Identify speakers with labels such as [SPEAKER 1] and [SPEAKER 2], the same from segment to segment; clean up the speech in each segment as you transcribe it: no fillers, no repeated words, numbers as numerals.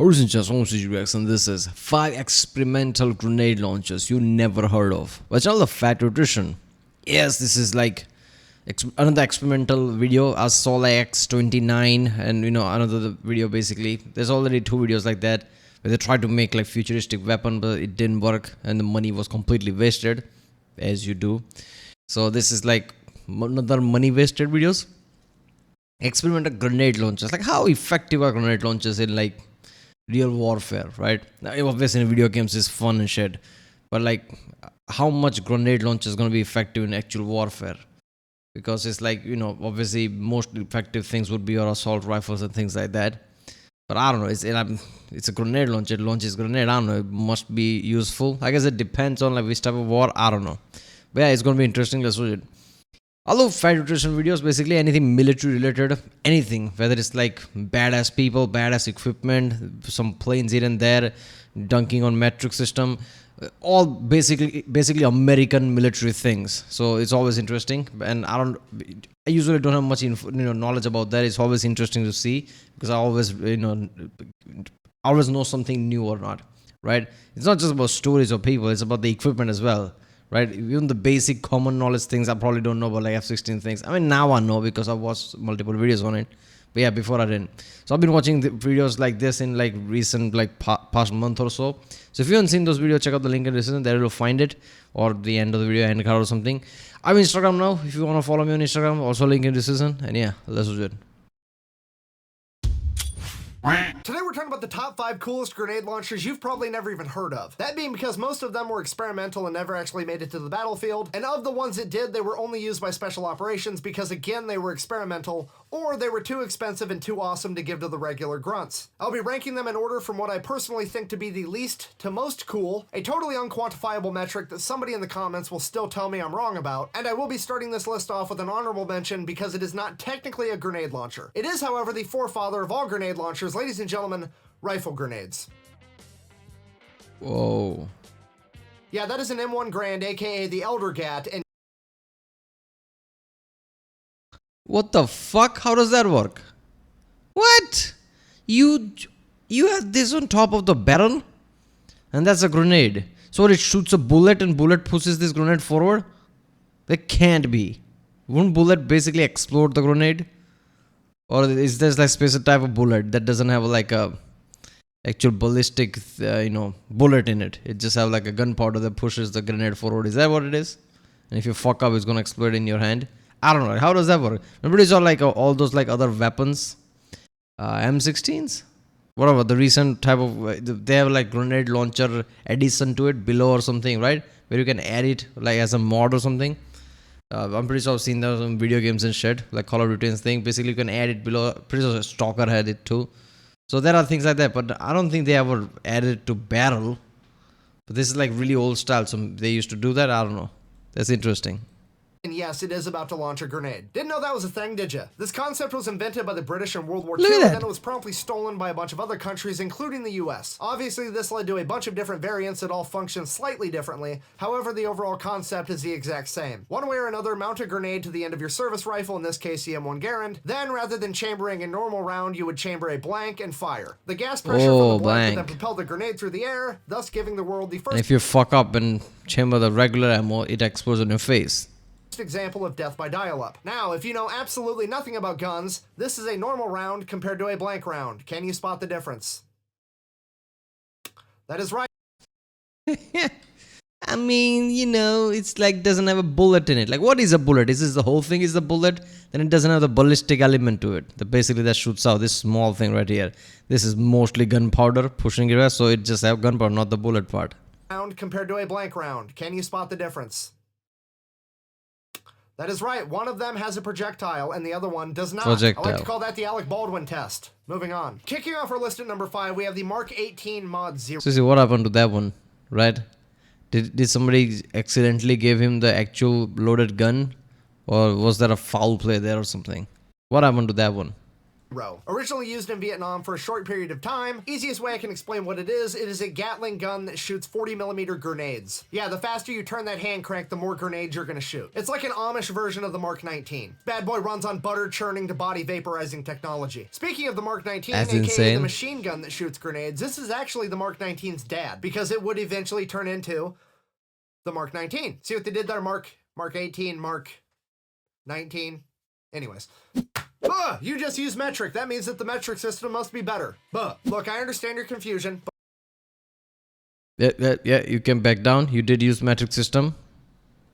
[SPEAKER 1] Horizon Chess and this is 5 experimental grenade launchers you never heard of. Watch all the fat nutrition. Yes, this is like another experimental video. I saw like X29 and another video basically. There's already 2 videos like that where they tried to make like futuristic weapon but it didn't work and the money was completely wasted, as you do. So this is like another money wasted videos. Experimental grenade launchers. Like how effective are grenade launchers in like real warfare, right? Now, obviously in video games is fun and shit, but like how much grenade launcher is going to be effective in actual warfare? Because it's like, obviously most effective things would be your assault rifles and things like that, but I don't know, it's a grenade launcher, it launches grenade, I don't know, it must be useful. I guess it depends on like which type of war, I don't know, but yeah, it's going to be interesting. Let's watch it. I love fight nutrition videos, basically anything military related, anything, whether it's like badass people, badass equipment, some planes here and there, dunking on metric system, all basically American military things. So it's always interesting, and I usually don't have much knowledge about that. It's always interesting to see because I always always know something new or not, right? It's not just about stories or people; it's about the equipment as well. Right, even the basic common knowledge things I probably don't know about, like F-16 things. I mean, now I know because I've watched multiple videos on it. But yeah, before I didn't. So I've been watching the videos like this in like recent, like past month or so. So if you haven't seen those videos, check out the link in the description. There you'll find it, or the end of the video, end card or something. I'm on Instagram now. If you want to follow me on Instagram, also link in the description. And yeah, let's do it.
[SPEAKER 2] Today we're talking about the top 5 coolest grenade launchers you've probably never even heard of. That being because most of them were experimental and never actually made it to the battlefield, and of the ones that did, they were only used by special operations because again they were experimental, or they were too expensive and too awesome to give to the regular grunts. I'll be ranking them in order from what I personally think to be the least to most cool, a totally unquantifiable metric that somebody in the comments will still tell me I'm wrong about, and I will be starting this list off with an honorable mention because it is not technically a grenade launcher. It is, however, the forefather of all grenade launchers, ladies and gentlemen, rifle grenades.
[SPEAKER 1] Whoa.
[SPEAKER 2] Yeah, that is an M1 Grand, aka the Elder Gat, and
[SPEAKER 1] What the fuck? How does that work? What? You have this on top of the barrel? And that's a grenade. So it shoots a bullet and bullet pushes this grenade forward? That can't be. Wouldn't bullet basically explode the grenade? Or is there like special type of bullet that doesn't have like a actual ballistic bullet in it? It just have like a gunpowder that pushes the grenade forward. Is that what it is? And if you fuck up, it's gonna explode in your hand. I don't know. How does that work? Remember these are like all those like other weapons, M16s, whatever the recent type of they have like grenade launcher addition to it below or something, right? Where you can add it like as a mod or something. I'm pretty sure I've seen that on video games and shit, like Call of Duty and thing. Basically, you can add it below. Pretty sure Stalker had it too. So there are things like that, but I don't think they ever added it to barrel. But this is like really old style, so they used to do that. I don't know. That's interesting.
[SPEAKER 2] and yes, it is about to launch a grenade. Didn't know that was a thing, did you? This concept was invented by the British in World War II, and then it was promptly stolen by a bunch of other countries, including the US. Obviously, this led to a bunch of different variants that all function slightly differently. However, the overall concept is the exact same. One way or another, mount a grenade to the end of your service rifle, in this case the M1 Garand. Then, rather than chambering a normal round, you would chamber a blank and fire. The gas pressure from the blank would then propel the grenade through the air, thus giving the world the first.
[SPEAKER 1] And if you fuck up and chamber the regular ammo, it explodes on your face.
[SPEAKER 2] Example of death by dial-up. Now, if you know absolutely nothing about guns, this is a normal round compared to a blank round. Can you spot the difference? That is right.
[SPEAKER 1] I mean, it's like doesn't have a bullet in it. Like, what is a bullet? Is this the whole thing is the bullet? Then it doesn't have the ballistic element to it. Basically, that shoots out this small thing right here. This is mostly gunpowder pushing it, so it just have gunpowder, not the bullet part.
[SPEAKER 2] Round compared to a blank round. Can you spot the difference? That is right. One of them has a projectile and the other one does not.
[SPEAKER 1] Projectile.
[SPEAKER 2] I like to call that the Alec Baldwin test. Moving on. Kicking off our list at number 5, we have the Mark 18 Mod 0.
[SPEAKER 1] So see what happened to that one, right? Did somebody accidentally give him the actual loaded gun? Or was there a foul play there or something? What happened to that one?
[SPEAKER 2] Originally used in Vietnam for a short period of time, easiest way I can explain what it is a Gatling gun that shoots 40mm grenades. Yeah, the faster you turn that hand crank, the more grenades you're gonna shoot. It's like an Amish version of the Mark 19. Bad boy runs on butter churning to body vaporizing technology. Speaking of the Mark 19,
[SPEAKER 1] That's
[SPEAKER 2] aka
[SPEAKER 1] insane.
[SPEAKER 2] the machine gun that shoots grenades, this is actually the Mark 19's dad, because it would eventually turn into the Mark 19. See what they did there? Mark 18, Mark 19. Anyways. You just used metric. That means that the metric system must be better. Look, I understand your confusion.
[SPEAKER 1] Yeah, you can back down. You did use metric system.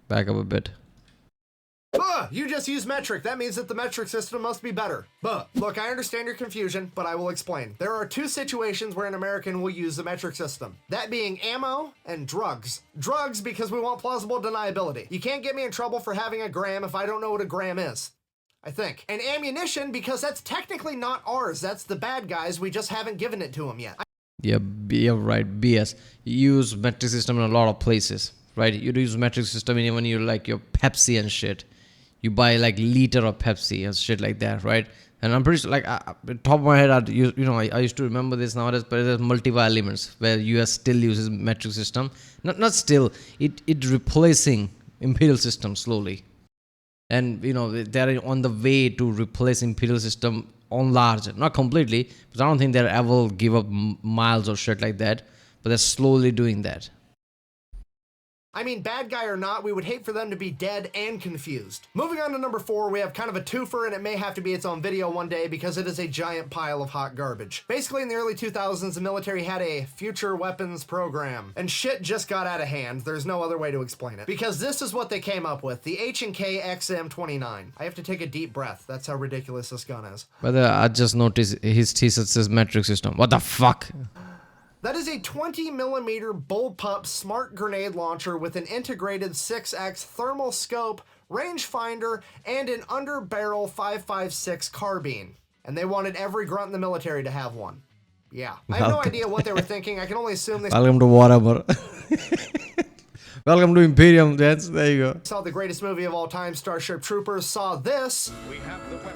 [SPEAKER 1] Back up a bit.
[SPEAKER 2] You just used metric. That means that the metric system must be better. Look, I understand your confusion, but I will explain. There are two situations where an American will use the metric system. That being ammo and drugs. Drugs because we want plausible deniability. You can't get me in trouble for having a gram if I don't know what a gram is. I think. And ammunition because that's technically not ours. That's the bad guys. We just haven't given it to them yet.
[SPEAKER 1] Yeah, you're right. BS. You use metric system in a lot of places, right? You use metric system even when you like your Pepsi and shit. You buy like liter of Pepsi and shit like that, right? And I'm pretty sure, like, top of my head, I used to remember this nowadays, but there's multiple elements where US still uses metric system. Not still. It replacing imperial system slowly. And they're on the way to replace imperial system on large, not completely, because I don't think they'll ever give up miles or shit like that, but they're slowly doing that.
[SPEAKER 2] I mean, bad guy or not, we would hate for them to be dead and confused. Moving on to number 4, we have kind of a twofer, and it may have to be its own video one day because it is a giant pile of hot garbage. Basically, in the early 2000s, the military had a future weapons program, and shit just got out of hand. There's no other way to explain it. Because this is what they came up with, the H&K XM29. I have to take a deep breath. That's how ridiculous this gun is.
[SPEAKER 1] But I just noticed his t-shirt says metric system. What the fuck?
[SPEAKER 2] That is a 20mm bullpup smart grenade launcher with an integrated 6x thermal scope, rangefinder, and an underbarrel 5.56 carbine. And they wanted every grunt in the military to have one. Yeah. I have no idea what they were thinking. I can only assume they
[SPEAKER 1] Welcome to whatever. Welcome to Imperium, gents. There you go.
[SPEAKER 2] saw the greatest movie of all time, Starship Troopers, saw this.
[SPEAKER 3] We have the weapon.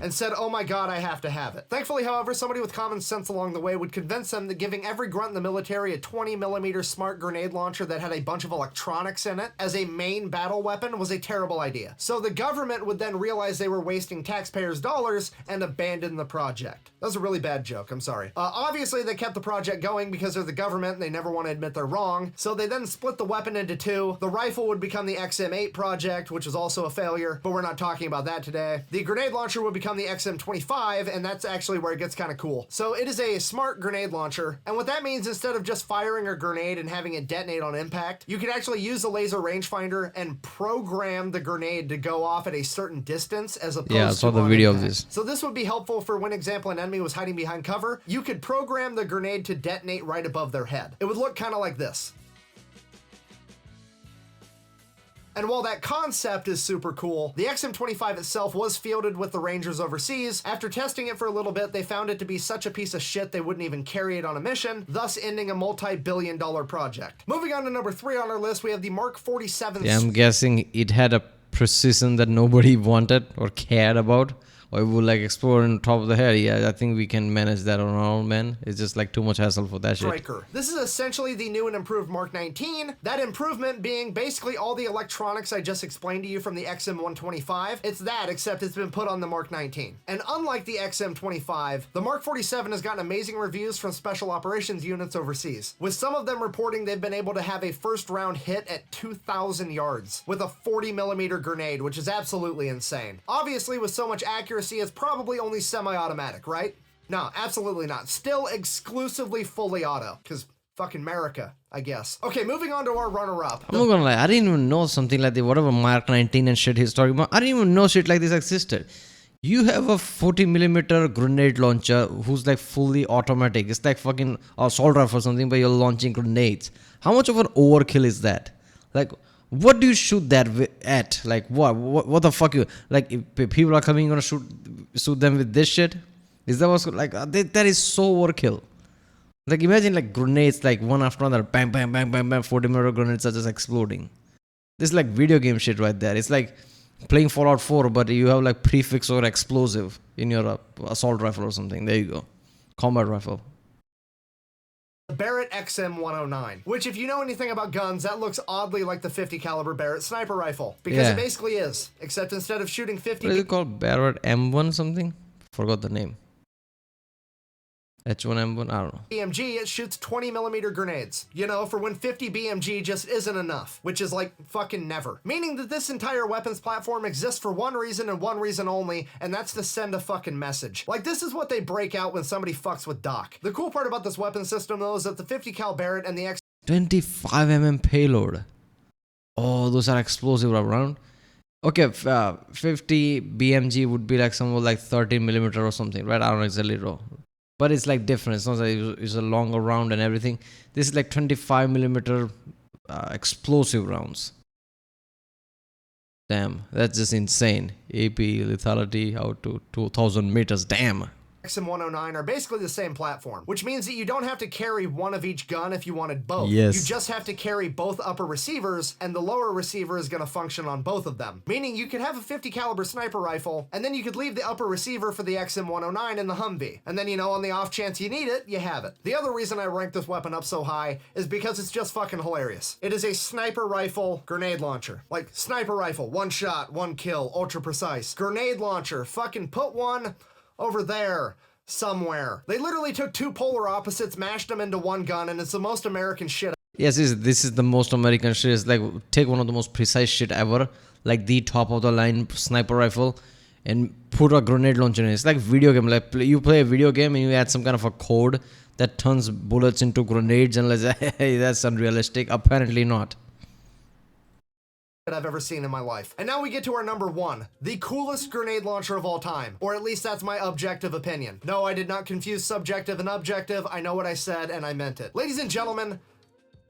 [SPEAKER 2] And said, oh my god, I have to have it. Thankfully, however, somebody with common sense along the way would convince them that giving every grunt in the military a 20mm smart grenade launcher that had a bunch of electronics in it as a main battle weapon was a terrible idea. So the government would then realize they were wasting taxpayers' dollars and abandon the project. That was a really bad joke, I'm sorry. Obviously, they kept the project going because they're the government and they never want to admit they're wrong. So they then split the weapon into two. The rifle would become the XM8 project, which was also a failure, but we're not talking about that today. The grenade launcher would become the XM25, and that's actually where it gets kind of cool. So it is a smart grenade launcher, and what that means, instead of just firing a grenade and having it detonate on impact, you can actually use the laser rangefinder and program the grenade to go off at a certain distance as opposed to
[SPEAKER 1] Yeah, I saw the
[SPEAKER 2] on
[SPEAKER 1] video of
[SPEAKER 2] impact.
[SPEAKER 1] this.
[SPEAKER 2] So this would be helpful for when, example, an enemy was hiding behind cover. You could program the grenade to detonate right above their head. It would look kind of like this. And while that concept is super cool, the XM25 itself was fielded with the Rangers overseas. After testing it for a little bit, they found it to be such a piece of shit they wouldn't even carry it on a mission, thus ending a multi-billion-dollar project. Moving on to number 3 on our list, we have the Mark 47.
[SPEAKER 1] Yeah, I'm guessing it had a precision that nobody wanted or cared about. Or it would like explore on top of the head. Yeah, I think we can manage that on our own, man. It's just like too much hassle for that shit.
[SPEAKER 2] Striker. This is essentially the new and improved Mark 19. That improvement being basically all the electronics I just explained to you from the XM125. It's that, except it's been put on the Mark 19. And unlike the XM25, the Mark 47 has gotten amazing reviews from special operations units overseas, with some of them reporting they've been able to have a first round hit at 2,000 yards with a 40mm grenade, which is absolutely insane. Obviously, with so much accuracy, it's probably only semi-automatic, right? No, absolutely not. Still exclusively fully auto, because fucking America, I guess. Okay, moving on to our runner-up.
[SPEAKER 1] I'm not gonna lie, I didn't even know something like the whatever Mark 19 and shit he's talking about. I didn't even know shit like this existed. You have a 40mm grenade launcher who's like fully automatic. It's like fucking assault rifle or something, but you're launching grenades. How much of an overkill is that? Like, what do you shoot that at? Like, what the fuck you like? If people are coming, gonna shoot them with this shit? Is that what's like? That is so overkill. Like, imagine like grenades, like one after another, bang, bang, bang, bang, bang. 40mm grenades are just exploding. This is like video game shit right there. It's like playing Fallout 4, but you have like prefix or explosive in your assault rifle or something. There you go. Combat rifle.
[SPEAKER 2] Barrett XM109, which if you know anything about guns, that looks oddly like the 50 caliber Barrett sniper rifle, because it basically is, except instead of shooting 50...
[SPEAKER 1] What is it called? Barrett M1 something? Forgot the name. H1M1? I don't know.
[SPEAKER 2] BMG, it shoots 20 millimeter grenades. You know, for when 50 BMG just isn't enough, which is like fucking never. Meaning that this entire weapons platform exists for one reason and one reason only, and that's to send a fucking message. Like, this is what they break out when somebody fucks with Doc. The cool part about this weapon system, though, is that the 50 cal Barrett and the
[SPEAKER 1] 25mm payload. Oh, those are explosive round. Okay, 50 BMG would be like somewhere like 13mm or something, right? I don't know exactly raw. But it's like different. It's not like it's a longer round and everything. This is like 25mm explosive rounds. Damn, that's just insane. AP lethality out to 2000 meters. Damn.
[SPEAKER 2] XM109 are basically the same platform, which means that you don't have to carry one of each gun if you wanted both.
[SPEAKER 1] Yes.
[SPEAKER 2] You just have to carry both upper receivers, and the lower receiver is going to function on both of them. Meaning you could have a 50 caliber sniper rifle, and then you could leave the upper receiver for the XM109 in the Humvee. And then, you know, on the off chance you need it, you have it. The other reason I ranked this weapon up so high is because it's just fucking hilarious. It is a sniper rifle grenade launcher. Like, sniper rifle, one shot, one kill, ultra precise. Grenade launcher, fucking put one over there somewhere. They literally took two polar opposites, mashed them into one gun, and it's the most American shit.
[SPEAKER 1] Yes, this is the most American shit. It's like, take one of the most precise shit ever, like the top of the line sniper rifle, and put a grenade launcher in it. It's like video game. Like you play a video game and you add some kind of a code that turns bullets into grenades, and like, hey, that's unrealistic. Apparently not.
[SPEAKER 2] I've ever seen in my life. And now we get to our number one, the coolest grenade launcher of all time, or at least that's my objective opinion. No, I did not confuse subjective and objective. I know what I said and I meant it. Ladies and gentlemen,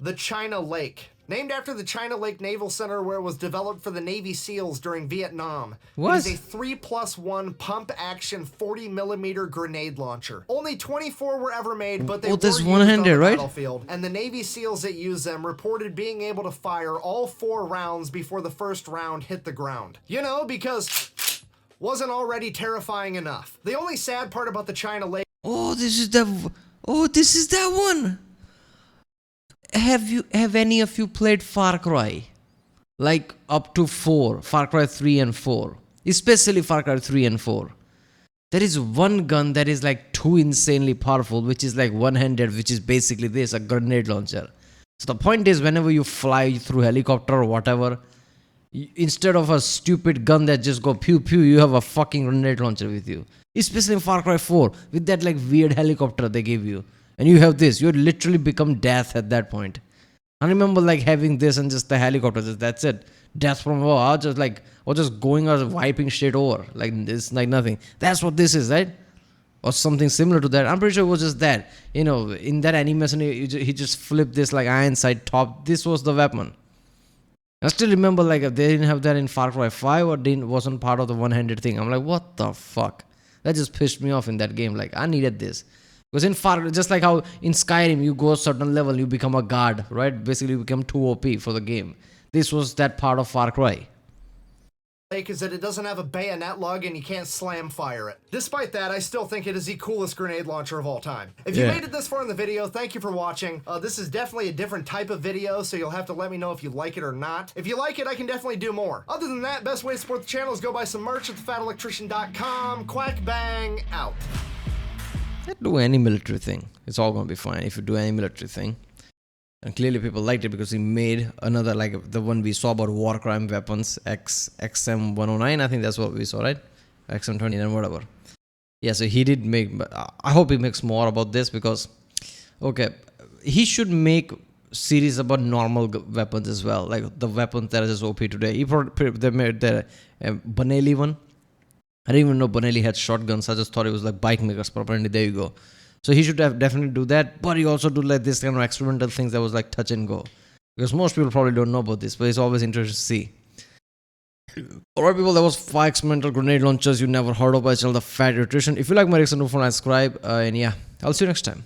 [SPEAKER 2] the China Lake. Named after the China Lake Naval Center where it was developed for the Navy SEALs during Vietnam.
[SPEAKER 1] What?
[SPEAKER 2] It is a 3+1 pump-action 40mm grenade launcher. Only 24 were ever made, but they were used
[SPEAKER 1] one-handed,
[SPEAKER 2] on the
[SPEAKER 1] right?
[SPEAKER 2] battlefield. And the Navy SEALs that used them reported being able to fire all 4 rounds before the first round hit the ground. You know, because wasn't already terrifying enough. The only sad part about the China Lake...
[SPEAKER 1] This is that one. Have any of you played Far Cry? Like up to 4, Far Cry 3 and 4. Especially Far Cry 3 and 4. There is one gun that is like too insanely powerful, which is like one-handed, which is basically this, a grenade launcher. So the point is, whenever you fly through helicopter or whatever, instead of a stupid gun that just go pew pew, you have a fucking grenade launcher with you. Especially in Far Cry 4, with that like weird helicopter they give you. And you have this, you would literally become death at that point. I remember like having this and just the helicopter, that's it. Death from war. I was just going or wiping shit over. Like, it's like nothing. That's what this is, right? Or something similar to that. I'm pretty sure it was just that. You know, in that animation, he just flipped this like iron sight top. This was the weapon. I still remember like they didn't have that in Far Cry 5 or wasn't part of the one-handed thing. I'm like, what the fuck? That just pissed me off in that game. Like, I needed this. Because in Far, just like how in Skyrim you go a certain level, you become a guard, right? Basically, you become too OP for the game. This was that part of Far Cry.
[SPEAKER 2] Is that it doesn't have a bayonet lug and you can't slam fire it. Despite that, I still think it is the coolest grenade launcher of all time. If you made it this far in the video, thank you for watching. This is definitely a different type of video, so you'll have to let me know if you like it or not. If you like it, I can definitely do more. Other than that, best way to support the channel is go buy some merch at thefatelectrician.com. Quack bang out.
[SPEAKER 1] Do any military thing. It's all going to be fine if you do any military thing. And clearly people liked it because he made another, like the one we saw about war crime weapons, XM109. I think that's what we saw, right? XM20 and whatever. Yeah, so he did make, I hope he makes more about this because, okay, he should make series about normal weapons as well. Like the weapons that are just OP today. They made the Benelli one. I didn't even know Benelli had shotguns. I just thought it was like bike makers, but apparently there you go. So he should have definitely do that, but he also do like this kind of experimental things that was like touch and go. Because most people probably don't know about this, but it's always interesting to see. Alright people, that was 5 experimental grenade launchers you never heard of by channel The Fat Electrician. If you like my reaction, don't forget to subscribe, and yeah, I'll see you next time.